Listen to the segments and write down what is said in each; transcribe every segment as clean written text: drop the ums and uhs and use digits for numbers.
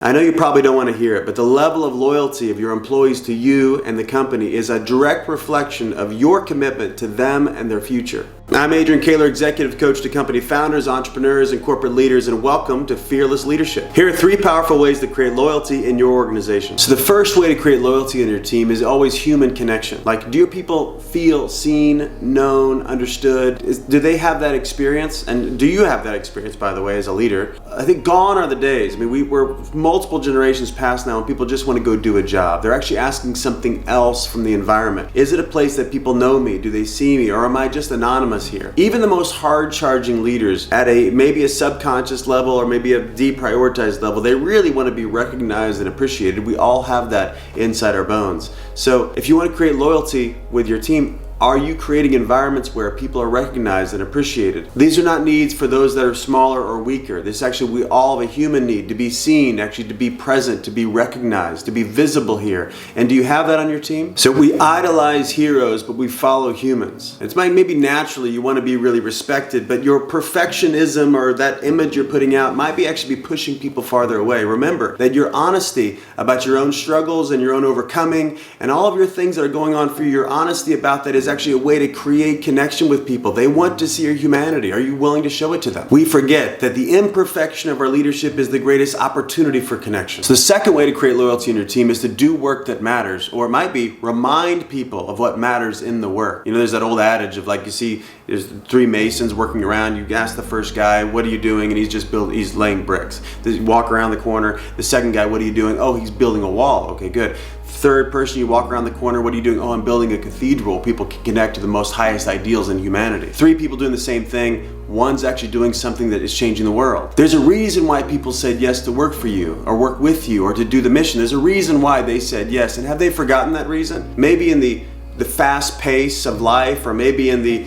I know you probably don't want to hear it, but the level of loyalty of your employees to you and the company is a direct reflection of your commitment to them and their future. I'm Adrian Kaler, Executive Coach to company founders, entrepreneurs, and corporate leaders, and welcome to Fearless Leadership. Here are 3 powerful ways to create loyalty in your organization. So the first way to create loyalty in your team is always human connection. Like, do your people feel seen, known, understood? Do they have that experience? And do you have that experience, by the way, as a leader? I think gone are the days. I mean, we're multiple generations past now and people just want to go do a job. They're actually asking something else from the environment. Is it a place that people know me? Do they see me? Or am I just anonymous here? Even the most hard-charging leaders at maybe a subconscious level or maybe a deprioritized level, they really want to be recognized and appreciated. We all have that inside our bones. So if you want to create loyalty with your team, are you creating environments where people are recognized and appreciated? These are not needs for those that are smaller or weaker. This actually, we all have a human need to be seen, actually to be present, to be recognized, to be visible here. And do you have that on your team? So we idolize heroes, but we follow humans. It's maybe naturally you want to be really respected, but your perfectionism or that image you're putting out might be actually be pushing people farther away. Remember that your honesty about your own struggles and your own overcoming and all of your things that are going on for you, your honesty about that is actually a way to create connection with people. They want to see your humanity. Are you willing to show it to them? We forget that the imperfection of our leadership is the greatest opportunity for connection. So the second way to create loyalty in your team is to do work that matters, or it might be remind people of what matters in the work. You know, there's that old adage of, like, you see there's 3 masons working around, you ask the first guy, what are you doing? And he's laying bricks. You walk around the corner, the second guy, what are you doing? Oh, he's building a wall. Okay, good. Third person, you walk around the corner, what are you doing? Oh, I'm building a cathedral. People can connect to the most highest ideals in humanity. 3 people doing the same thing. One's actually doing something that is changing the world. There's a reason why people said yes to work for you or work with you or to do the mission. There's a reason why they said yes. And have they forgotten that reason? Maybe in the fast pace of life, or maybe in the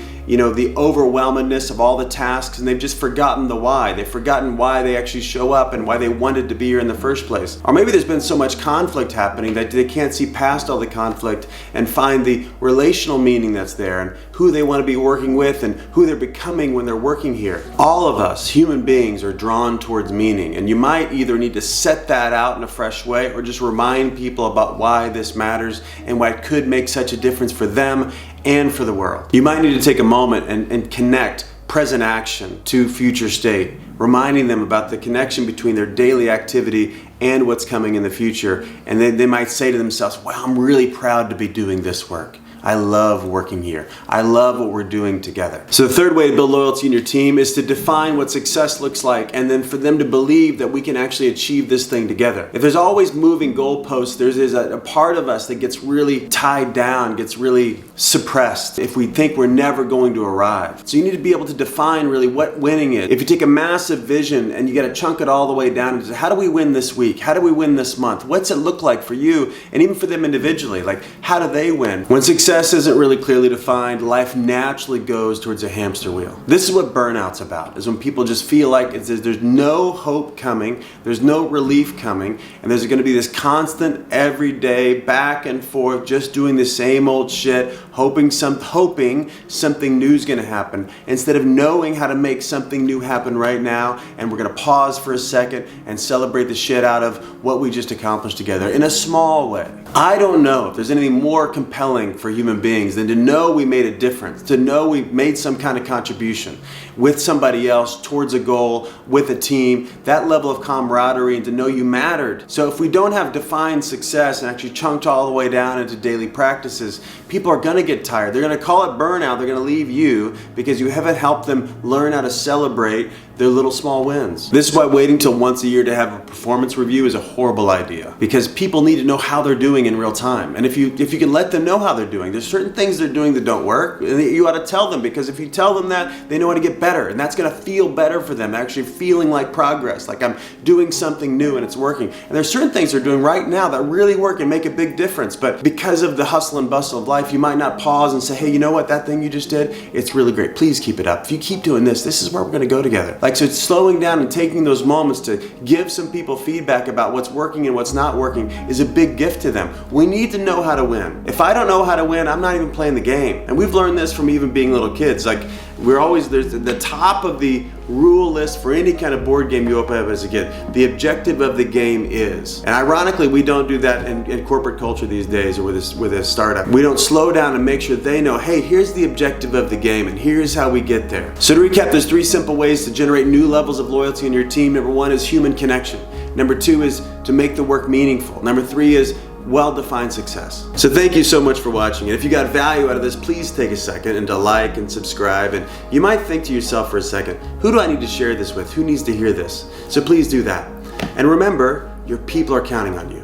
overwhelmedness of all the tasks, and they've just forgotten the why. They've forgotten why they actually show up and why they wanted to be here in the first place. Or maybe there's been so much conflict happening that they can't see past all the conflict and find the relational meaning that's there and who they want to be working with and who they're becoming when they're working here. All of us, human beings, are drawn towards meaning, and you might either need to set that out in a fresh way or just remind people about why this matters and why it could make such a difference for them and for the world. You might need to take a moment and connect present action to future state, reminding them about the connection between their daily activity and what's coming in the future. And they might say to themselves, wow, I'm really proud to be doing this work. I love working here. I love what we're doing together. So the third way to build loyalty in your team is to define what success looks like, and then for them to believe that we can actually achieve this thing together. If there's always moving goalposts, there's a part of us that gets really tied down, gets really suppressed if we think we're never going to arrive. So you need to be able to define really what winning is. If you take a massive vision and you got to chunk it all the way down into how do we win this week? How do we win this month? What's it look like for you and even for them individually? Like, how do they win? When success isn't really clearly defined, life naturally goes towards a hamster wheel. This is what burnout's about, is when people just feel like there's no hope coming, there's no relief coming, and there's going to be this constant everyday back and forth just doing the same old shit, hoping something new is going to happen, instead of knowing how to make something new happen right now. And we're going to pause for a second and celebrate the shit out of what we just accomplished together in a small way. I don't know if there's anything more compelling for human beings than to know we made a difference, to know we made some kind of contribution with somebody else towards a goal, with a team, that level of camaraderie, and to know you mattered. So if we don't have defined success and actually chunked all the way down into daily practices, people are going to get tired. They're going to call it burnout. They're going to leave you because you haven't helped them learn how to celebrate their little small wins. This is why waiting till once a year to have a performance review is a horrible idea, because people need to know how they're doing in real time. And if you can let them know how they're doing, there's certain things they're doing that don't work, and you ought to tell them, because if you tell them that, they know how to get better, and that's going to feel better for them, actually feeling like progress, like I'm doing something new and it's working. And there's certain things they're doing right now that really work and make a big difference, but because of the hustle and bustle of life, you might not pause and say, hey, you know what, that thing you just did, it's really great. Please keep it up. If you keep doing this, this is where we're going to go together. Like, so it's slowing down and taking those moments to give some people feedback about what's working and what's not working is a big gift to them. We need to know how to win. If I don't know how to win, I'm not even playing the game. And we've learned this from even being little kids. Like, We're always, there's the top of the rule list for any kind of board game you open up as a kid. The objective of the game is. And ironically, we don't do that in corporate culture these days or with a startup. We don't slow down and make sure they know, hey, here's the objective of the game and here's how we get there. So to recap, there's 3 simple ways to generate new levels of loyalty in your team. Number 1 is human connection. Number 2 is to make the work meaningful. Number 3 is well-defined success. So thank you so much for watching. And if you got value out of this, please take a second and to like and subscribe. And you might think to yourself for a second, who do I need to share this with? Who needs to hear this? So please do that. And remember, your people are counting on you.